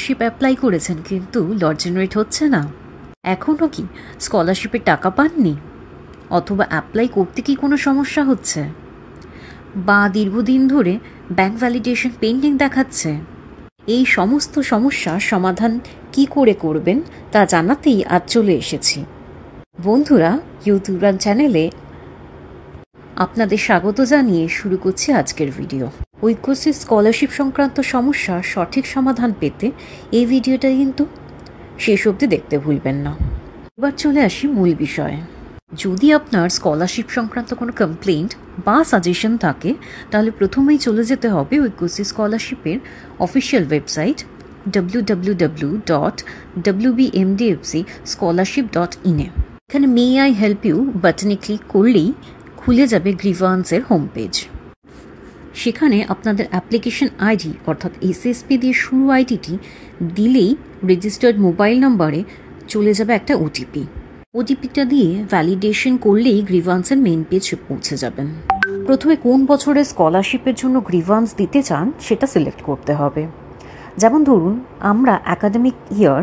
Scholarship apply করেছেন কিন্তু লট generate হচ্ছে না? এখনও কি স্কলারশিপের টাকা পাননি? অথবা অ্যাপ্লাই করতে কি কোনো সমস্যা হচ্ছে? বা দীর্ঘদিন ধরে ব্যাংক ভ্যালিডেশন পেন্ডিং দেখাচ্ছে? এই সমস্ত সমস্যার সমাধান কি করে করবেন তা জানাতেই আজ চলে এসেছি। বন্ধুরা, ইউটিউব চ্যানেলে আপনাদের স্বাগত জানিয়ে শুরু করছি আজকের ভিডিও। ঐক্যশ্রী স্কলারশিপ সংক্রান্ত সমস্যার সঠিক সমাধান পেতে এই ভিডিওটা কিন্তু শেষ অবধি দেখতে ভুলবেন না। এবার চলে আসি মূল বিষয়ে। যদি আপনার স্কলারশিপ সংক্রান্ত কোনো কমপ্লেন্ট বা সাজেশন থাকে তাহলে প্রথমেই চলে যেতে হবে ঐক্যশ্রী স্কলারশিপের অফিসিয়াল ওয়েবসাইট www.wbmdfcscholarship.in এ। এখানে মে আই হেল্প ইউ বাটনে ক্লিক করলেই খুলে যাবে গ্রিভান্সের হোম পেজ। সেখানে আপনাদের অ্যাপ্লিকেশন আইডি অর্থাৎ এসএসপি দিয়ে শুরু আইডিটি দিলেই রেজিস্টার্ড মোবাইল নম্বরে চলে যাবে একটা ওটিপিটা দিয়ে ভ্যালিডেশন করলেই গ্রিভান্সের মেইন পেজ পৌঁছে যাবেন। প্রথমে কোন বছরের স্কলারশিপের জন্য গ্রিভান্স দিতে চান সেটা সিলেক্ট করতে হবে। যেমন ধরুন, আমরা অ্যাকাডেমিক ইয়ার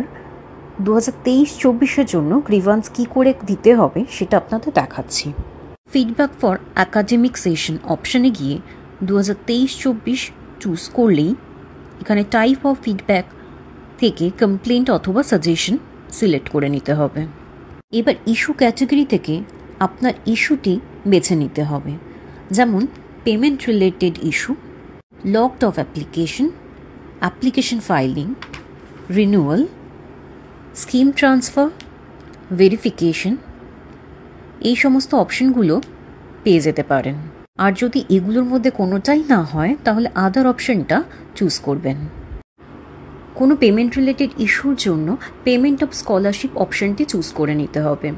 2023-24 জন্য গ্রিভান্স কী করে দিতে হবে সেটা আপনাদের দেখাচ্ছি। ফিডব্যাক ফর অ্যাকাডেমিক সেশন অপশানে গিয়ে 2023-24 চুজ করলেই এখানে টাইপ অফ ফিডব্যাক থেকে কমপ্লেন্ট অথবা সাজেশন সিলেক্ট করে নিতে হবে। এবার ইস্যু ক্যাটাগরি থেকে আপনার ইস্যুটি বেছে নিতে হবে, যেমন payment related issue, locked of application filing, renewal, scheme transfer, verification. এই সমস্ত অপশনগুলো পেয়ে যেতে পারেন। আর যদি এগুলোর মধ্যে কোনোটাই না হয় তাহলে আদার অপশনটা চুজ করবেন। কোনো পেমেন্ট রিলেটেড ইস্যুর জন্য পেমেন্ট অফ স্কলারশিপ অপশনটি চুজ করে নিতে হবে।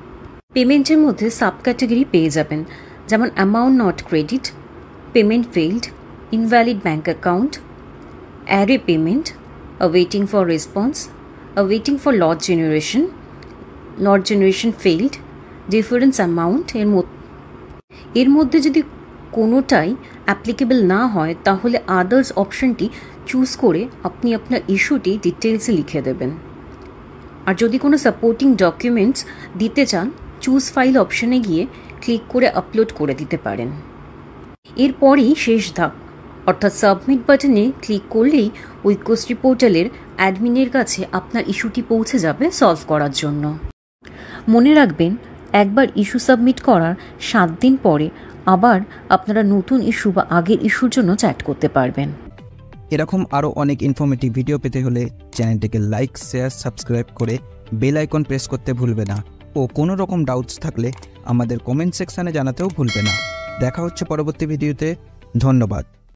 পেমেন্টের মধ্যে সাব ক্যাটাগরি পেয়ে যাবেন, যেমন amount not credit, payment failed, invalid bank account, error payment, waiting for response, waiting for lot generation failed, difference amount. এর মধ্যে যদি কোনোটাই অ্যাপ্লিকেবল না হয় তাহলে আদার্স অপশনটি চুজ করে আপনি আপনার ইস্যুটি ডিটেলসে লিখে দেবেন। আর যদি কোনো সাপোর্টিং ডকুমেন্টস দিতে চান চুজ ফাইল অপশনে গিয়ে ক্লিক করে আপলোড করে দিতে পারেন। এরপরই শেষ ধাপ অর্থাৎ সাবমিট বাটনে ক্লিক করলেই ঐক্যশ্রী পোর্টালের অ্যাডমিনের কাছে আপনার ইস্যুটি পৌঁছে যাবে সলভ করার জন্য। মনে রাখবেন, একবার ইস্যু সাবমিট করার 7 দিন পরে আবার আপনারা নতুন ইস্যু বা আগের ইস্যুর জন্য চ্যাট করতে পারবেন। এরকম আরও অনেক ইনফরমেটিভ ভিডিও পেতে হলে চ্যানেলটিকে লাইক, শেয়ার, সাবস্ক্রাইব করে বেল আইকন প্রেস করতে ভুলবে না। ও কোনো রকম ডাউটস থাকলে আমাদের কমেন্ট সেকশানে জানাতেও ভুলবে না। দেখা হচ্ছে পরবর্তী ভিডিওতে। ধন্যবাদ।